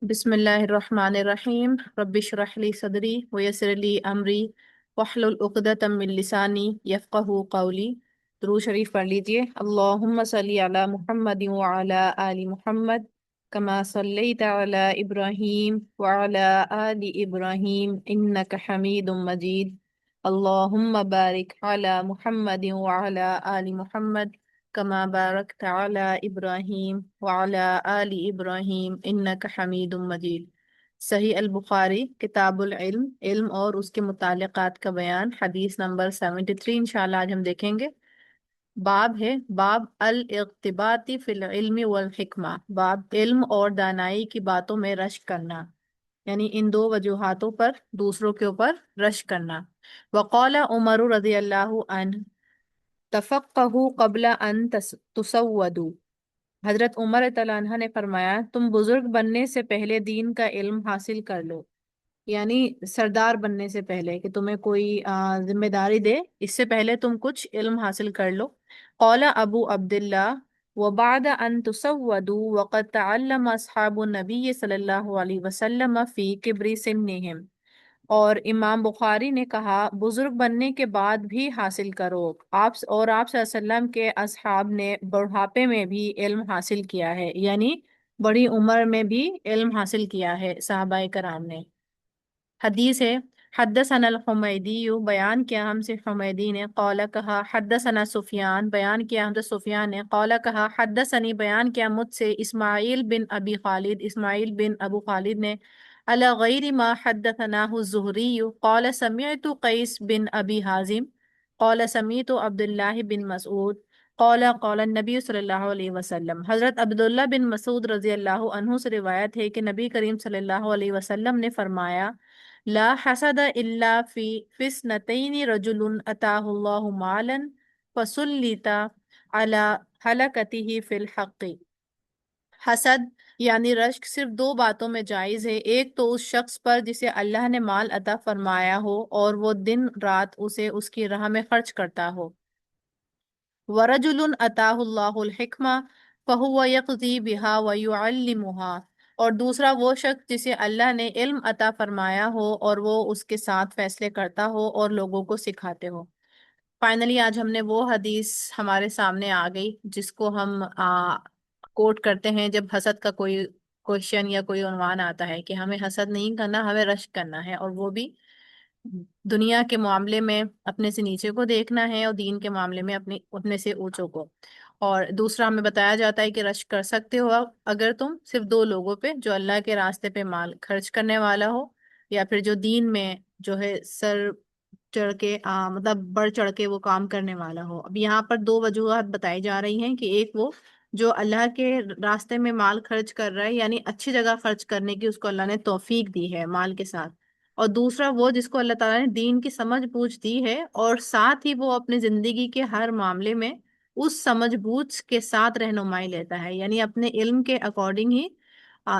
بسم اللہ الرحمن الرحیم رب اشرح لی صدری ویسر لی امری واحلل عقدۃ من لسانی یفقہوا قولی۔ درود شریف پڑھ لیجئے۔ اللہم صلی علی محمد وعلی آل محمد کما صلیت علی ابراہیم وعلی آل ابراہیم انک حمید مجید۔ اللہم بارک علی محمد وعلی آل محمد کما بارکت علی ابراہیم وعلی آل ابراہیم انک حمید مجید۔ صحیح البخاری کتاب العلم، علم اور اس کے متعلقات کا بیان، حدیث نمبر 73 انشاءاللہ آج ہم دیکھیں گے۔ باب ہے باب الاغتباط فی العلم والحکمہ، باب علم اور دانائی کی باتوں میں رشک کرنا، یعنی ان دو وجوہاتوں پر دوسروں کے اوپر رشک کرنا۔ وقال عمر رضی اللہ عنہ تفقہوا قبل ان تسودوا، حضرت عمر تعالیٰ عنہ نے فرمایا تم بزرگ بننے سے پہلے دین کا علم حاصل کر لو، یعنی سردار بننے سے پہلے کہ تمہیں کوئی ذمہ داری دے، اس سے پہلے تم کچھ علم حاصل کر لو۔ قال ابو عبداللہ وبعد ان تسودوا وقد تعلم اصحاب النبی صلی اللہ علیہ وسلم فی کبر سنہم، اور امام بخاری نے کہا بزرگ بننے کے بعد بھی حاصل کرو، آپ اور آپ صلی اللہ علیہ وسلم کے اصحاب نے بڑھاپے میں بھی علم حاصل کیا ہے، یعنی بڑی عمر میں بھی علم حاصل کیا ہے صحابہ کرام نے۔ حدیث ہے حدثنا الحمیدی، بیان کیا ہم سے حمیدی نے، قال کہا حدثنا سفیان، بیان کیا ہم سے سفیان نے، قال کہا حدثنی، بیان کیا مجھ سے اسماعیل بن ابی خالد، اسماعیل بن ابو خالد نے، على غیر ما حدثناه الزہری قال سمعت قیس بن ابی حازم قال سمعت عبد اللہ بن مسعود قال قال النبی صلی اللہ علیہ وسلم، حضرت عبداللہ بن مسعود رضی اللہ عنہ سے روایت ہے کہ نبی کریم صلی اللہ علیہ وسلم نے فرمایا لا حسد الا فی فسنتین رجل اتاہ اللہ مالا فسلط علی حلقته فی الحق، حسد یعنی رشک صرف دو باتوں میں جائز ہے، ایک تو اس شخص پر جسے اللہ نے مال عطا فرمایا ہو اور وہ دن رات اسے اس کی راہ میں خرچ کرتا ہو، وَرَجُلٌ أَتَاهُ اللَّهُ الْحِكْمَةَ فَهُوَ يَقْضِي بِهَا وَيُعَلِّمُهَا، اور دوسرا وہ شخص جسے اللہ نے علم عطا فرمایا ہو اور وہ اس کے ساتھ فیصلے کرتا ہو اور لوگوں کو سکھاتے ہو۔ فائنلی آج ہم نے وہ حدیث ہمارے سامنے آ گئی جس کو ہم کوٹ کرتے ہیں جب حسد کا کوئی کوشچن یا کوئی عنوان آتا ہے کہ ہمیں حسد نہیں کرنا، ہمیں رشک کرنا ہے، اور وہ بھی دنیا کے معاملے میں اپنے سے نیچے کو دیکھنا ہے اور دین کے معاملے میں اپنے سے اونچوں کو۔ اور دوسرا ہمیں بتایا جاتا ہے کہ رشک کر سکتے ہو اگر تم صرف دو لوگوں پہ، جو اللہ کے راستے پہ مال خرچ کرنے والا ہو، یا پھر جو دین میں جو ہے سر چڑھ کے مطلب بڑھ چڑھ کے وہ کام کرنے والا ہو۔ اب یہاں پر دو وجوہات بتائی جا رہی ہیں کہ ایک وہ جو اللہ کے راستے میں مال خرچ کر رہا ہے، یعنی اچھی جگہ خرچ کرنے کی اس کو اللہ نے توفیق دی ہے مال کے ساتھ، اور دوسرا وہ جس کو اللہ تعالیٰ نے دین کی سمجھ بوجھ دی ہے اور ساتھ ہی وہ اپنی زندگی کے ہر معاملے میں اس سمجھ بوجھ کے ساتھ رہنمائی لیتا ہے، یعنی اپنے علم کے اکارڈنگ ہی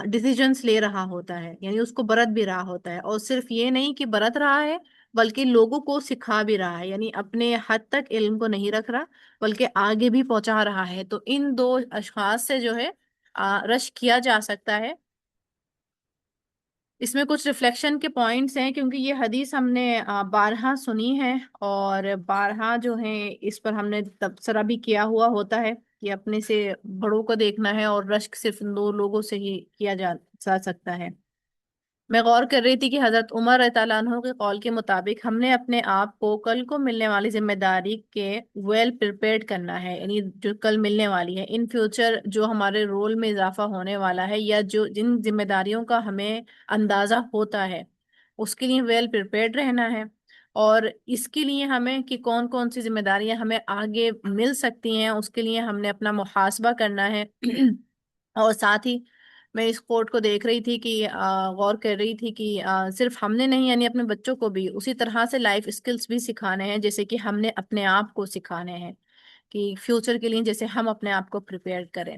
ڈیسیجنس لے رہا ہوتا ہے، یعنی اس کو برت بھی رہا ہوتا ہے، اور صرف یہ نہیں کہ برت رہا ہے بلکہ لوگوں کو سکھا بھی رہا ہے، یعنی اپنے حد تک علم کو نہیں رکھ رہا بلکہ آگے بھی پہنچا رہا ہے۔ تو ان دو اشخاص سے جو ہے رشک کیا جا سکتا ہے۔ اس میں کچھ ریفلیکشن کے پوائنٹس ہیں کیونکہ یہ حدیث ہم نے بارہا سنی ہے، اور بارہا جو ہے اس پر ہم نے تبصرہ بھی کیا ہوا ہوتا ہے کہ اپنے سے بڑوں کو دیکھنا ہے اور رشک صرف ان دو لوگوں سے ہی کیا جا سکتا ہے۔ میں غور کر رہی تھی کہ حضرت عمر رضی اللہ عنہ کے قول کے مطابق ہم نے اپنے آپ کو کل کو ملنے والی ذمہ داری کے ویل پریپیئرڈ کرنا ہے، یعنی جو کل ملنے والی ہے، ان فیوچر جو ہمارے رول میں اضافہ ہونے والا ہے یا جو جن ذمہ داریوں کا ہمیں اندازہ ہوتا ہے اس کے لیے ویل پریپیئرڈ رہنا ہے، اور اس کے لیے ہمیں کہ کون کون سی ذمہ داریاں ہمیں آگے مل سکتی ہیں اس کے لیے ہم نے اپنا محاسبہ کرنا ہے۔ اور ساتھ ہی میں اس کوٹ کو دیکھ رہی تھی کہ غور کر رہی تھی کہ صرف ہم نے نہیں، یعنی اپنے بچوں کو بھی اسی طرح سے لائف اسکلس بھی سکھانے ہیں جیسے کہ ہم نے اپنے آپ کو سکھانے ہیں کہ فیوچر کے لیے جیسے ہم اپنے آپ کو پریپیئر کریں۔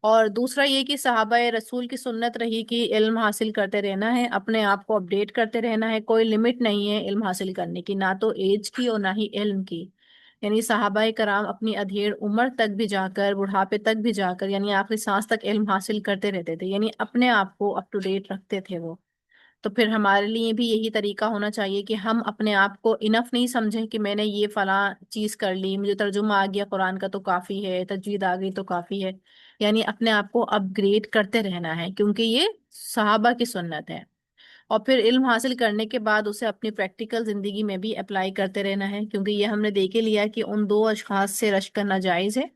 اور دوسرا یہ کہ صحابہ رسول کی سنت رہی کہ علم حاصل کرتے رہنا ہے، اپنے آپ کو اپڈیٹ کرتے رہنا ہے، کوئی لمٹ نہیں ہے علم حاصل کرنے کی، نہ تو ایج کی اور نہ ہی علم کی۔ یعنی صحابہ کرام اپنی ادھیڑ عمر تک بھی جا کر، بڑھاپے تک بھی جا کر، یعنی آخری سانس تک علم حاصل کرتے رہتے تھے، یعنی اپنے آپ کو اپ ٹو ڈیٹ رکھتے تھے وہ۔ تو پھر ہمارے لیے بھی یہی طریقہ ہونا چاہیے کہ ہم اپنے آپ کو انف نہیں سمجھیں کہ میں نے یہ فلاں چیز کر لی، مجھے ترجمہ آ گیا قرآن کا تو کافی ہے، تجوید آ گئی تو کافی ہے۔ یعنی اپنے آپ کو اپ گریڈ کرتے رہنا ہے، کیونکہ یہ صحابہ کی سنت ہے۔ اور پھر علم حاصل کرنے کے بعد اسے اپنی پریکٹیکل زندگی میں بھی اپلائی کرتے رہنا ہے، کیونکہ یہ ہم نے دیکھ ہی لیا کہ ان دو اشخاص سے رشک کرنا جائز ہے،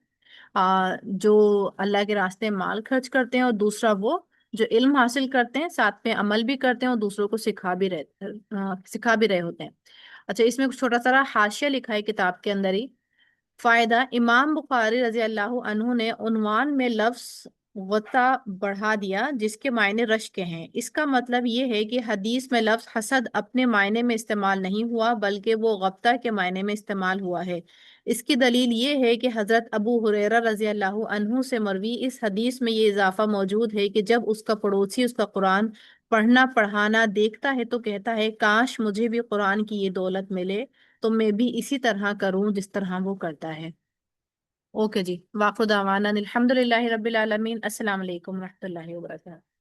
جو اللہ کے راستے میں مال خرچ کرتے ہیں، اور دوسرا وہ جو علم حاصل کرتے ہیں ساتھ میں عمل بھی کرتے ہیں اور دوسروں کو سکھا بھی رہے ہوتے ہیں۔ اچھا، اس میں کچھ چھوٹا سا حاشیہ لکھا ہے کتاب کے اندر ہی۔ فائدہ: امام بخاری رضی اللہ عنہ نے عنوان میں لفظ غطا بڑھا دیا جس کے معنی رشک کے ہیں۔ اس کا مطلب یہ ہے کہ حدیث میں لفظ حسد اپنے معنی میں استعمال نہیں ہوا، بلکہ وہ غبطہ کے معنی میں استعمال ہوا ہے۔ اس کی دلیل یہ ہے کہ حضرت ابو ہریرہ رضی اللہ عنہ سے مروی اس حدیث میں یہ اضافہ موجود ہے کہ جب اس کا پڑوسی اس کا قرآن پڑھنا پڑھانا دیکھتا ہے تو کہتا ہے کاش مجھے بھی قرآن کی یہ دولت ملے تو میں بھی اسی طرح کروں جس طرح وہ کرتا ہے۔ اوکے جی، واخر دعوانا الحمد للہ رب العالمین۔ السلام علیکم و رحمۃ اللہ وبرکاتہ۔